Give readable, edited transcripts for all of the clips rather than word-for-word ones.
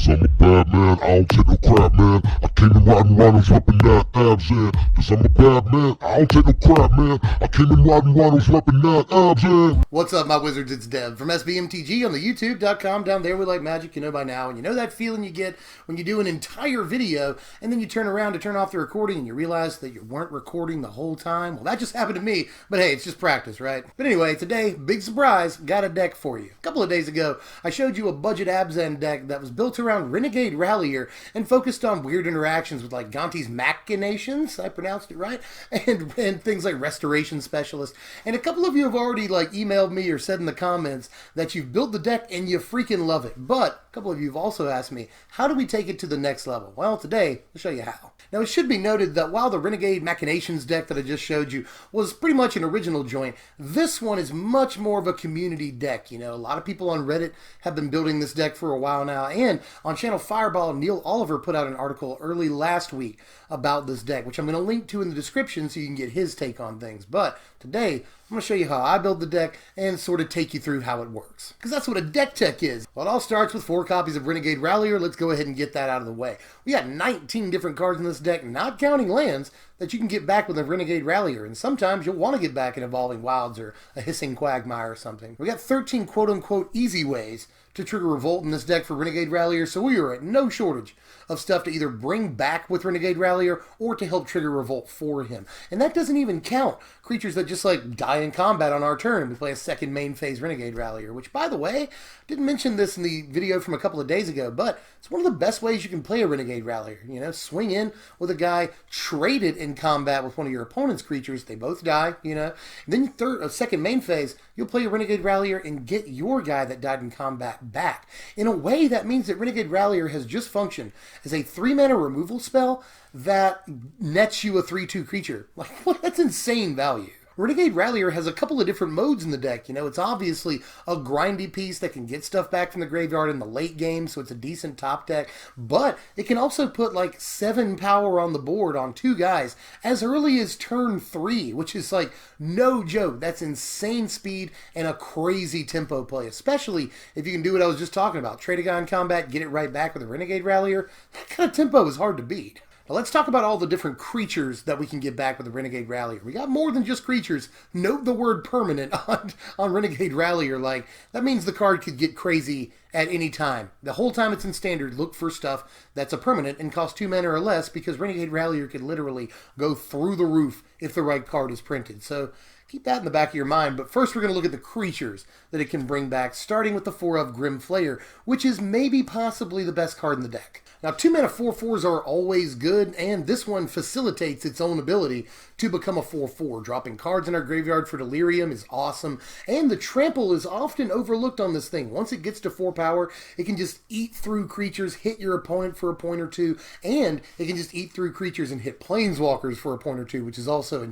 Cause I'm a bad man, I don't take no crap, man. I came in riding rhinos, reppin' that Abzan. Cause I'm a bad man, I don't take no crap, man. I came in riding rhinos, reppin' that Abzan. What's up, my wizards? It's Dev from SBMTG on the YouTube.com. Down there we like magic, you know by now. And you know that feeling you get when you do an entire video and then you turn around to turn off the recording and you realize that you weren't recording the whole time? Well, that just happened to me, but hey, it's just practice, right? But anyway, today, big surprise, got a deck for you. A couple of days ago, I showed you a budget Abzan deck that was built around Renegade Rallier and focused on weird interactions with like Gonti's Machinations, I pronounced it right, and things like Restoration Specialist. And a couple of you have already like emailed me or said in the comments that you've built the deck and you freaking love it. But a couple of you have also asked me, how do we take it to the next level? Well, today, I'll show you how. Now, it should be noted that while the Renegade Machinations deck that I just showed you was pretty much an original joint, this one is much more of a community deck. You know, a lot of people on Reddit have been building this deck for a while now, and on Channel Fireball, Neil Oliver put out an article early last week about this deck, which I'm going to link to in the description so you can get his take on things. But today, I'm going to show you how I build the deck and sort of take you through how it works. Because that's what a deck tech is. Well, it all starts with 4 copies of Renegade Rallier. Let's go ahead and get that out of the way. We got 19 different cards in this deck, not counting lands, that you can get back with a Renegade Rallier. And sometimes you'll want to get back an Evolving Wilds or a Hissing Quagmire or something. We got 13 quote-unquote easy ways to trigger Revolt in this deck for Renegade Rallier, so we are at no shortage of stuff to either bring back with Renegade Rallier or to help trigger Revolt for him. And that doesn't even count creatures that just like die in combat on our turn. We play a second main phase Renegade Rallier, which, by the way, didn't mention this in the video from a couple of days ago, but it's one of the best ways you can play a Renegade Rallier. You know, swing in with a guy, trade it in combat with one of your opponent's creatures, they both die, you know. And then second main phase, you'll play a Renegade Rallier and get your guy that died in combat back. In a way, that means that Renegade Rallier has just functioned as a 3-mana removal spell that nets you a 3/2 creature. Like, what? That's insane value. Renegade Rallier has a couple of different modes in the deck. You know, it's obviously a grindy piece that can get stuff back from the graveyard in the late game, so it's a decent top deck, but it can also put like 7 power on the board on 2 guys as early as turn 3, which is like no joke. That's insane speed and a crazy tempo play, especially if you can do what I was just talking about. Trade a guy in combat, get it right back with a Renegade Rallier. That kind of tempo is hard to beat. Now let's talk about all the different creatures that we can get back with the Renegade Rallier. We got more than just creatures. Note the word permanent on Renegade Rallier. Like, that means the card could get crazy at any time. The whole time it's in standard, look for stuff that's a permanent and costs 2 mana or less, because Renegade Rallier could literally go through the roof if the right card is printed. So keep that in the back of your mind. But first we're going to look at the creatures that it can bring back, starting with the 4 of Grim Flayer, which is maybe possibly the best card in the deck. Now, 2-mana 4/4s are always good, and this one facilitates its own ability to become a 4/4. Dropping cards in our graveyard for Delirium is awesome, and the trample is often overlooked on this thing. Once it gets to 4 power, it can just eat through creatures, hit your opponent for a point or 2, and it can just eat through creatures and hit Planeswalkers for a point or 2, which is also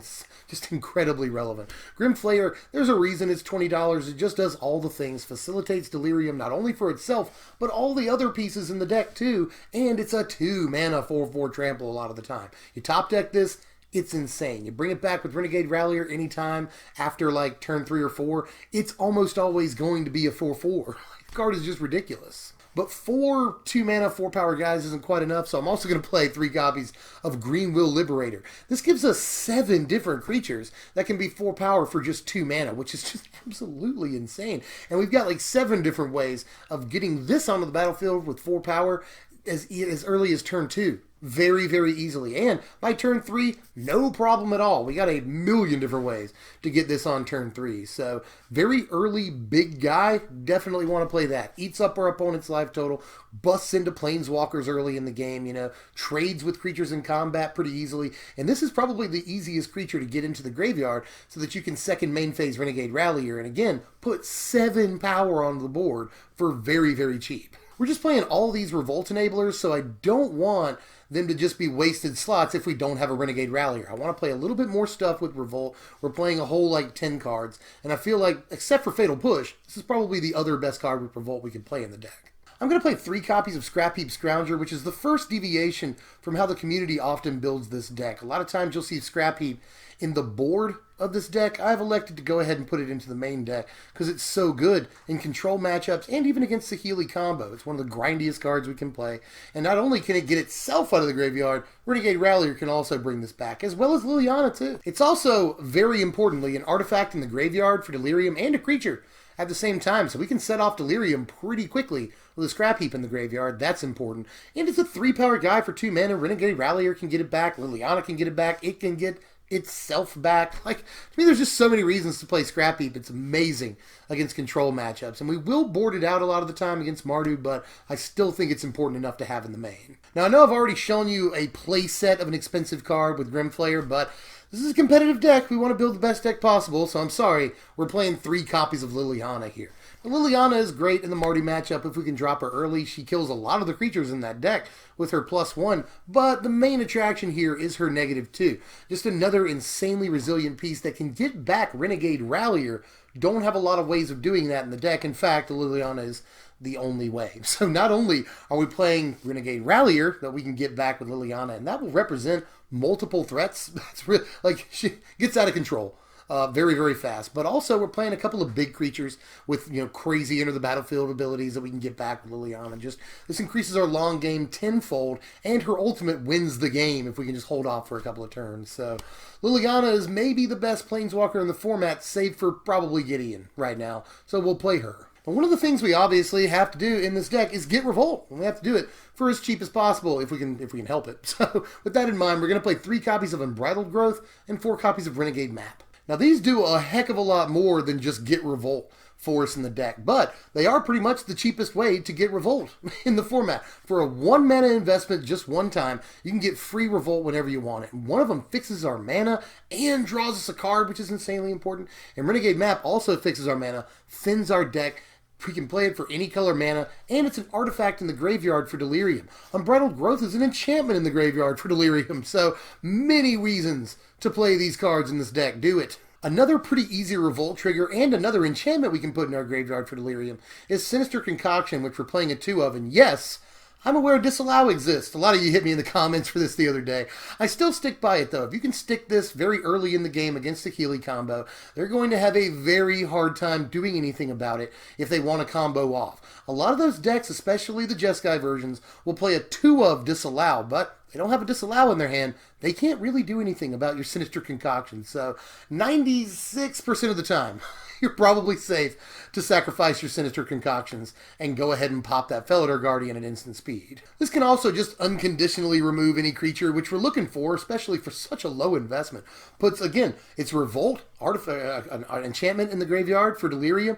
just incredibly relevant. Grim Flayer, there's a reason it's $20. It just does all the things, facilitates Delirium not only for itself, but all the other pieces in the deck too, and it's a 2-mana 4/4 trample a lot of the time. You top deck this, it's insane. You bring it back with Renegade Rallier anytime after like turn 3 or 4, it's almost always going to be a 4/4. The card is just ridiculous. But 4 2-mana 4-power guys isn't quite enough, so I'm also going to play 3 copies of Greenwheel Liberator. This gives us 7 different creatures that can be 4 power for just 2 mana, which is just absolutely insane. And we've got like 7 different ways of getting this onto the battlefield with 4 power as early as turn 2. Very, very easily. And by turn 3, no problem at all. We got a million different ways to get this on turn 3. So, very early big guy, definitely want to play that. Eats up our opponent's life total, busts into Planeswalkers early in the game, you know, trades with creatures in combat pretty easily. And this is probably the easiest creature to get into the graveyard so that you can second main phase Renegade Rallier and again, put 7 power on the board for very, very cheap. We're just playing all these Revolt enablers, so I don't want them to just be wasted slots if we don't have a Renegade Rallier. I want to play a little bit more stuff with Revolt. We're playing a whole like 10 cards, and I feel like, except for Fatal Push, this is probably the other best card with Revolt we can play in the deck. I'm going to play 3 copies of Scrapheap Scrounger, which is the first deviation from how the community often builds this deck. A lot of times you'll see Scrapheap in the board of this deck. I've elected to go ahead and put it into the main deck because it's so good in control matchups and even against the Healy combo. It's one of the grindiest cards we can play. And not only can it get itself out of the graveyard, Renegade Rallier can also bring this back, as well as Liliana too. It's also, very importantly, an artifact in the graveyard for Delirium and a creature at the same time, so we can set off Delirium pretty quickly with a Scrap Heap in the graveyard. That's important. And it's a 3-power guy for 2 mana. Renegade Rallier can get it back. Liliana can get it back. It can get itself back. Like, to me, there's just so many reasons to play Scrap Heap. It's amazing against control matchups. And we will board it out a lot of the time against Mardu, but I still think it's important enough to have in the main. Now, I know I've already shown you a play set of an expensive card with Grim Flayer, but this is a competitive deck. We want to build the best deck possible, so I'm sorry. We're playing 3 copies of Liliana here. Now, Liliana is great in the Mardu matchup if we can drop her early. She kills a lot of the creatures in that deck with her +1, but the main attraction here is her -2. Just another insanely resilient piece that can get back Renegade Rallier. Don't have a lot of ways of doing that in the deck. In fact, Liliana is the only way. So not only are we playing Renegade Rallier that we can get back with Liliana, and that will represent multiple threats. That's really, like, she gets out of control very, very fast. But also we're playing a couple of big creatures with, you know, crazy enter the battlefield abilities that we can get back with Liliana. Just this increases our long game tenfold, and her ultimate wins the game if we can just hold off for a couple of turns. So Liliana is maybe the best Planeswalker in the format, save for probably Gideon right now. So we'll play her. But one of the things we obviously have to do in this deck is get Revolt. And we have to do it for as cheap as possible if we can help it. So with that in mind, we're going to play 3 copies of Unbridled Growth and 4 copies of Renegade Map. Now these do a heck of a lot more than just get Revolt for us in the deck, but they are pretty much the cheapest way to get Revolt in the format. For a 1 mana investment just one time, you can get free Revolt whenever you want it. And one of them fixes our mana and draws us a card, which is insanely important. And Renegade Map also fixes our mana, thins our deck. We can play it for any color mana, and it's an artifact in the graveyard for Delirium. Unbridled Growth is an enchantment in the graveyard for Delirium, so many reasons to play these cards in this deck. Do it. Another pretty easy Revolt trigger and another enchantment we can put in our graveyard for Delirium is Sinister Concoction, which we're playing a 2 of, and yes, I'm aware Disallow exists. A lot of you hit me in the comments for this the other day. I still stick by it, though. If you can stick this very early in the game against the Healy combo, they're going to have a very hard time doing anything about it if they want to combo off. A lot of those decks, especially the Jeskai versions, will play a 2 of Disallow, but they don't have a Disallow in their hand. They can't really do anything about your Sinister Concoction. So 96% of the time, you're probably safe to sacrifice your Sinister Concoctions and go ahead and pop that Felidar Guardian at instant speed. This can also just unconditionally remove any creature, which we're looking for, especially for such a low investment. Puts, again, it's Revolt, an enchantment in the graveyard for Delirium.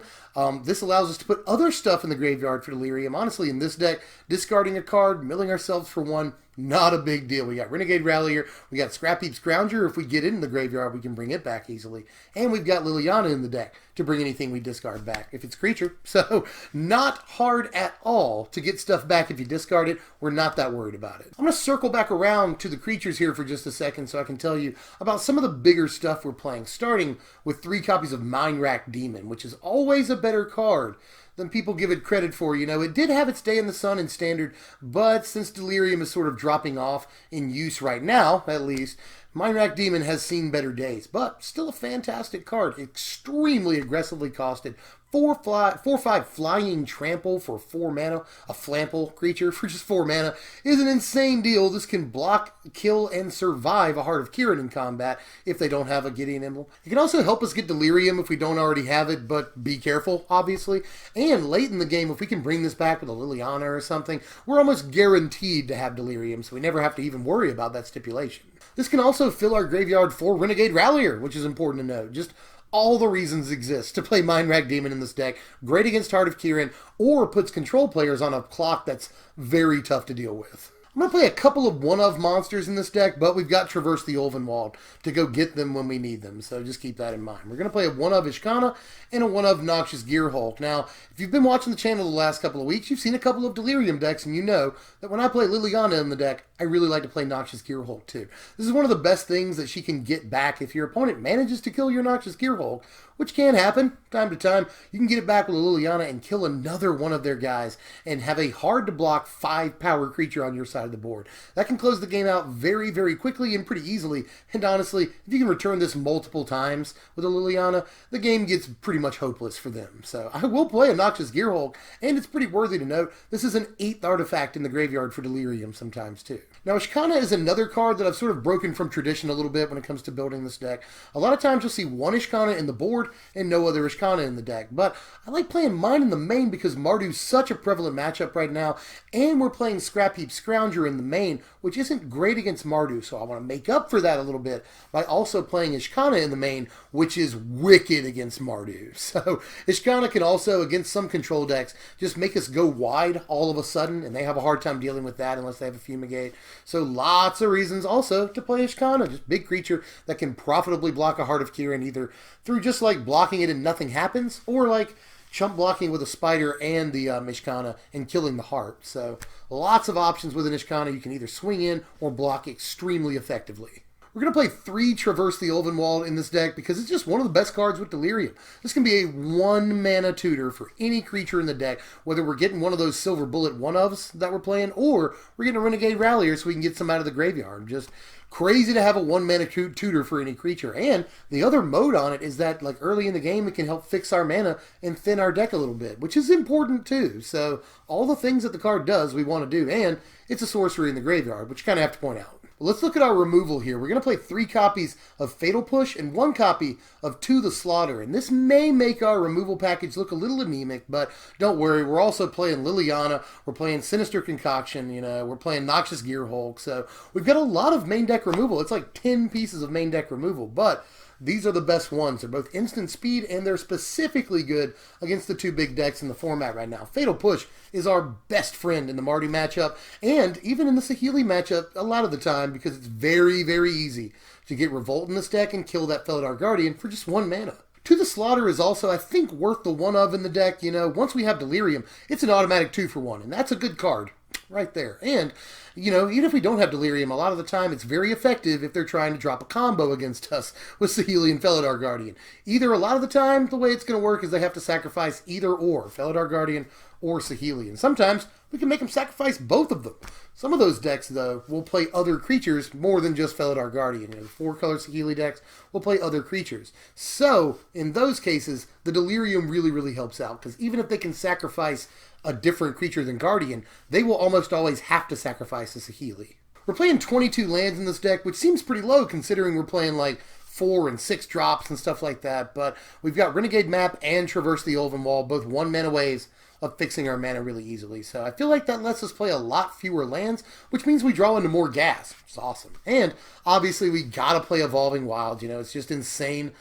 This allows us to put other stuff in the graveyard for Delirium. Honestly, in this deck, discarding a card, milling ourselves for 1, not a big deal. We got Renegade Rallier, we got Scrapheap Scrounger. If we get it in the graveyard, we can bring it back easily. And we've got Liliana in the deck to bring anything we discard back if it's creature. So not hard at all to get stuff back if you discard it. We're not that worried about it. I'm going to circle back around to the creatures here for just a second so I can tell you about some of the bigger stuff we're playing, starting with 3 copies of Mindwrack Demon, which is always a better card than people give it credit for. You know, it did have its day in the sun in Standard, but since Delirium is sort of dropping off in use right now, at least, Mindwrack Demon has seen better days, but still a fantastic card. Extremely aggressively costed. 4/5 flying trample for 4 mana. A flample creature for just 4 mana is an insane deal. This can block, kill, and survive a Heart of Kiran in combat if they don't have a Gideon emblem. It can also help us get Delirium if we don't already have it, but be careful, obviously. And late in the game, if we can bring this back with a Liliana or something, we're almost guaranteed to have Delirium, so we never have to even worry about that stipulation. This can also fill our graveyard for Renegade Rallier, which is important to note. Just all the reasons exist to play Mindwrack Demon in this deck. Great against Heart of Kiran, or puts control players on a clock that's very tough to deal with. I'm going to play a couple of one-of monsters in this deck, but we've got Traverse the Ulvenwald to go get them when we need them, so just keep that in mind. We're going to play a one-of Ishkanah and a one-of Noxious Gearhulk. Now, if you've been watching the channel the last couple of weeks, you've seen a couple of Delirium decks, and you know that when I play Liliana in the deck, I really like to play Noxious Gearhulk too. This is one of the best things that she can get back if your opponent manages to kill your Noxious Gearhulk, which can happen time to time. You can get it back with a Liliana and kill another one of their guys and have a hard-to-block 5-power creature on your side of the board. That can close the game out very, very quickly and pretty easily. And honestly, if you can return this multiple times with a Liliana, the game gets pretty much hopeless for them. So I will play a Noxious Gearhulk, and it's pretty worthy to note, this is an 8th artifact in the graveyard for Delirium sometimes too. Now, Ishkanah is another card that I've sort of broken from tradition a little bit when it comes to building this deck. A lot of times you'll see one Ishkanah in the board and no other Ishkanah in the deck, but I like playing mine in the main because Marduk's such a prevalent matchup right now, and we're playing Scrapheap Scrounger in the main, which isn't great against Mardu, so I want to make up for that a little bit by also playing Ishkanah in the main, which is wicked against Mardu. So Ishkanah can also, against some control decks, just make us go wide all of a sudden, and they have a hard time dealing with that unless they have a Fumigate. So lots of reasons also to play Ishkanah, just big creature that can profitably block a Heart of Kiran, either through just like blocking it and nothing happens, or like chump blocking with a spider and the Ishkanah and killing the heart. So lots of options with an Ishkanah. You can either swing in or block extremely effectively. We're going to play 3 Traverse the Ulvenwald in this deck because it's just one of the best cards with Delirium. This can be a 1-mana tutor for any creature in the deck, whether we're getting one of those Silver Bullet one-ofs that we're playing, or we're getting a Renegade Rallier so we can get some out of the graveyard. Just crazy to have a 1-mana tutor for any creature. And the other mode on it is that, like, early in the game, it can help fix our mana and thin our deck a little bit, which is important too. So all the things that the card does, we want to do. And it's a sorcery in the graveyard, which you kind of have to point out. Let's look at our removal here. We're going to play 3 copies of Fatal Push and 1 copy of To the Slaughter. And this may make our removal package look a little anemic, but don't worry. We're also playing Liliana. We're playing Sinister Concoction. We're playing Noxious Gearhulk. So we've got a lot of main deck removal. It's like 10 pieces of main deck removal, but these are the best ones. They're both instant speed, and they're specifically good against the 2 big decks in the format right now. Fatal Push is our best friend in the Mardu matchup, and even in the Saheeli matchup a lot of the time, because it's very, very easy to get Revolt in this deck and kill that Felidar Guardian for just 1 mana. To the Slaughter is also, I think, worth the one-of in the deck. Once we have Delirium, it's an automatic 2-for-1, and that's a good card right there. And, even if we don't have Delirium, a lot of the time it's very effective if they're trying to drop a combo against us with Saheeli and Felidar Guardian. Either a lot of the time, the way it's going to work is they have to sacrifice either or, Felidar Guardian or Saheeli. And sometimes we can make them sacrifice both of them. Some of those decks, though, will play other creatures more than just Felidar Guardian. The 4-color Saheeli decks will play other creatures. So, in those cases, the Delirium really, really helps out, because even if they can sacrifice a different creature than Guardian, they will almost always have to sacrifice a Saheeli. We're playing 22 lands in this deck, which seems pretty low considering we're playing like 4 and 6 drops and stuff like that, but we've got Renegade Map and Traverse the Ulvenwald, both 1-mana ways of fixing our mana really easily. So I feel like that lets us play a lot fewer lands, which means we draw into more gas. It's awesome. And obviously we gotta play Evolving Wilds. It's just insane.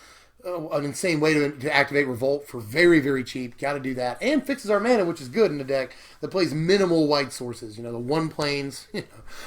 An insane way to activate Revolt for very, very cheap. Got to do that. And fixes our mana, which is good in a deck that plays minimal white sources. The 1 planes.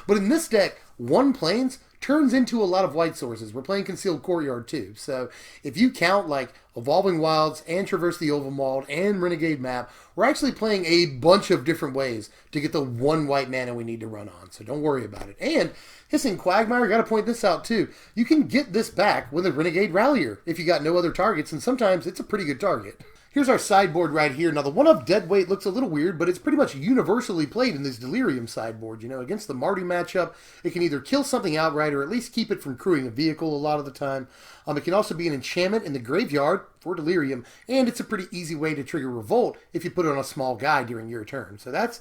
But in this deck, 1 planes turns into a lot of white sources. We're playing Concealed Courtyard too. So if you count like Evolving Wilds and Traverse the Ulvenwald and Renegade Map, we're actually playing a bunch of different ways to get the 1 white mana we need to run on. So don't worry about it. And Hissing Quagmire, got to point this out too. You can get this back with a Renegade Rallier if you got no other targets, and sometimes it's a pretty good target. Here's our sideboard right here. Now, the one-of Deadweight looks a little weird, but it's pretty much universally played in this Delirium sideboard. Against the Mardu matchup, it can either kill something outright or at least keep it from crewing a vehicle a lot of the time. It can also be an enchantment in the graveyard for Delirium, and it's a pretty easy way to trigger Revolt if you put it on a small guy during your turn. So that's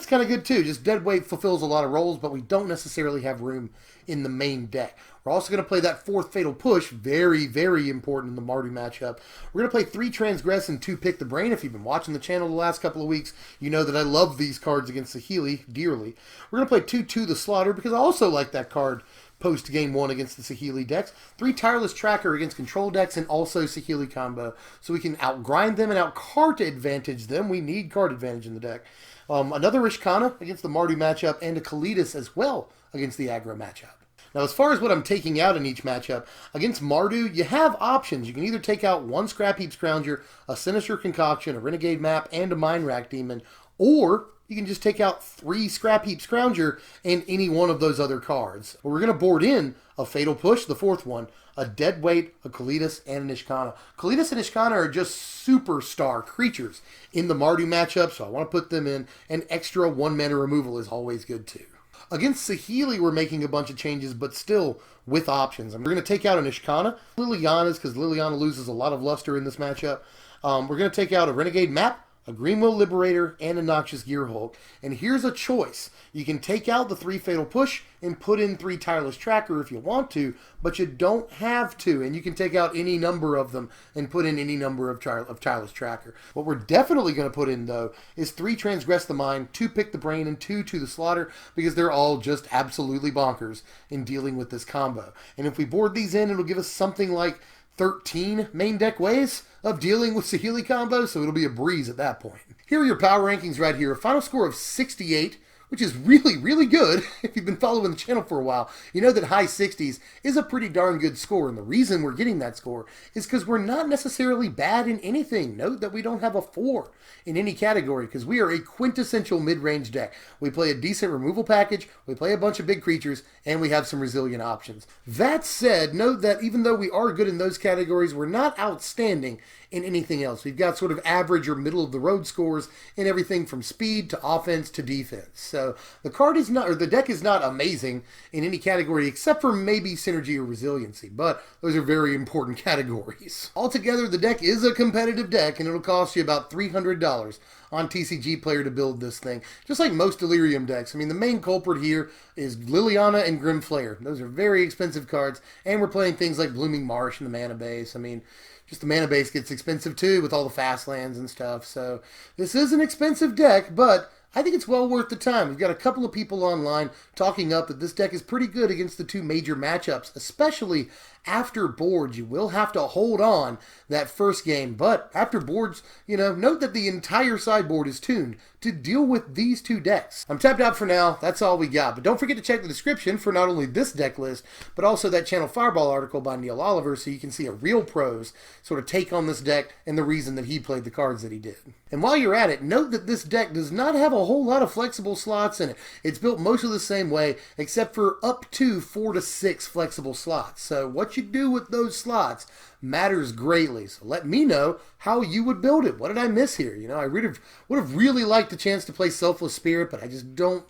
kind of good too. Just Deadweight fulfills a lot of roles, but we don't necessarily have room in the main deck. We're also going to play that 4th Fatal Push, very, very important in the Mardu matchup. We're going to play 3 Transgress and 2 Pick the Brain. If you've been watching the channel the last couple of weeks, you know that I love these cards against Saheeli dearly. We're going to play 2 To the Slaughter because I also like that card post game 1 against the Saheeli decks. 3 Tireless Tracker against control decks and also Saheeli combo, so we can outgrind them and outcard advantage them. We need card advantage in the deck. Another Ishkanah against the Mardu matchup, and a Kalitas as well against the aggro matchup. Now, as far as what I'm taking out in each matchup, against Mardu, you have options. You can either take out one Scrapheap Scrounger, a Sinister Concoction, a Renegade Map, and a Mindwrack Demon, or you can just take out 3 Scrapheap Scrounger and any one of those other cards. But we're going to board in a Fatal Push, the 4th one, a Deadweight, a Kalitas, and an Ishkanah. Kalitas and Ishkanah are just superstar creatures in the Mardu matchup, so I want to put them in. An extra 1-mana removal is always good too. Against Saheeli, we're making a bunch of changes, but still with options. And we're going to take out an Ishkanah, Liliana's, because Liliana loses a lot of luster in this matchup. We're going to take out a Renegade Map, a Greenwheel Liberator, and a Noxious Gearhulk. And here's a choice. You can take out the 3 Fatal Push and put in 3 Tireless Tracker if you want to, but you don't have to. And you can take out any number of them and put in any number of Tireless Tracker. What we're definitely going to put in, though, is 3 Transgress the Mind, 2 Pick the Brain, and 2 To the Slaughter, because they're all just absolutely bonkers in dealing with this combo. And if we board these in, it'll give us something like 13 main deck ways of dealing with Saheeli combos, so it'll be a breeze at that point. Here are your power rankings right here. A final score of 68, which is really, really good. If you've been following the channel for a while, you know that high 60s is a pretty darn good score, and the reason we're getting that score is because we're not necessarily bad in anything. Note that we don't have a 4 in any category, because we are a quintessential mid-range deck. We play a decent removal package, we play a bunch of big creatures, and we have some resilient options. That said, note that even though we are good in those categories, we're not outstanding in anything else. We've got sort of average or middle of the road scores in everything from speed to offense to defense. So the card is not, or the deck is not amazing in any category except for maybe synergy or resiliency, but those are very important categories. Altogether, the deck is a competitive deck, and it'll cost you about $300 on TCG Player to build this thing. Just like most Delirium decks. I mean, the main culprit here is Liliana and Grim Flayer. Those are very expensive cards, and we're playing things like Blooming Marsh in the mana base. I mean, just the mana base gets expensive too with all the fast lands and stuff. So this is an expensive deck, but I think it's well worth the time. We've got a couple of people online talking up that this deck is pretty good against the 2 major matchups, especially after boards. You will have to hold on that first game, but after boards, you know, note that the entire sideboard is tuned to deal with these 2 decks. I'm tapped out for now. That's all we got, but don't forget to check the description for not only this deck list, but also that Channel Fireball article by Neil Oliver, so you can see a real pro's sort of take on this deck and the reason that he played the cards that he did. And while you're at it, note that this deck does not have a whole lot of flexible slots in it. It's built mostly the same way, except for up to 4 to 6 flexible slots. So what you do with those slots matters greatly. So let me know how you would build it. What did I miss here? You know, I would have really liked the chance to play Selfless Spirit, but I just don't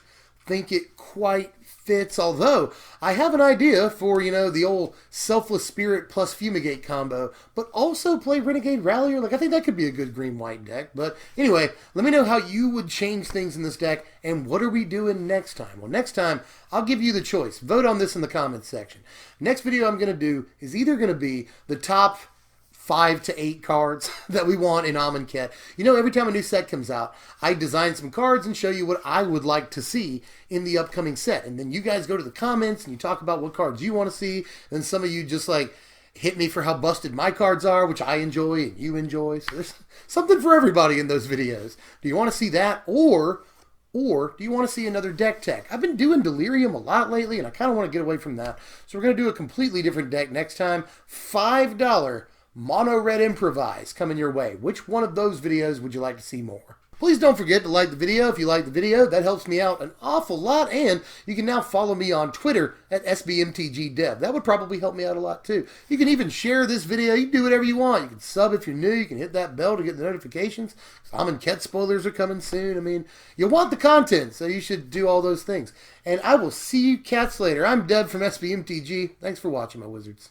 think it quite fits. Although I have an idea for, you know, the old Selfless Spirit plus Fumigate combo, but also play Renegade Rallier. Like, I think that could be a good green-white deck. But anyway, let me know how you would change things in this deck, and what are we doing next time? Well, next time, I'll give you the choice. Vote on this in the comments section. Next video I'm going to do is either going to be the top 5 to 8 cards that we want in Amonkhet. You know, every time a new set comes out, I design some cards and show you what I would like to see in the upcoming set. And then you guys go to the comments and you talk about what cards you want to see. And some of you just like hit me for how busted my cards are, which I enjoy and you enjoy. So there's something for everybody in those videos. Do you want to see that? Or do you want to see another deck tech? I've been doing Delirium a lot lately, and I kind of want to get away from that. So we're going to do a completely different deck next time. $5 Mono Red Improvise coming your way. Which one of those videos would you like to see more? Please don't forget to like the video if you like the video. That helps me out an awful lot. And you can now follow me on Twitter at SBMTGDev. That would probably help me out a lot too. You can even share this video. You can do whatever you want. You can sub if you're new. You can hit that bell to get the notifications. Amonkhet spoilers are coming soon. I mean, you want the content, so you should do all those things. And I will see you cats later. I'm Dev from SBMTG. Thanks for watching, my wizards.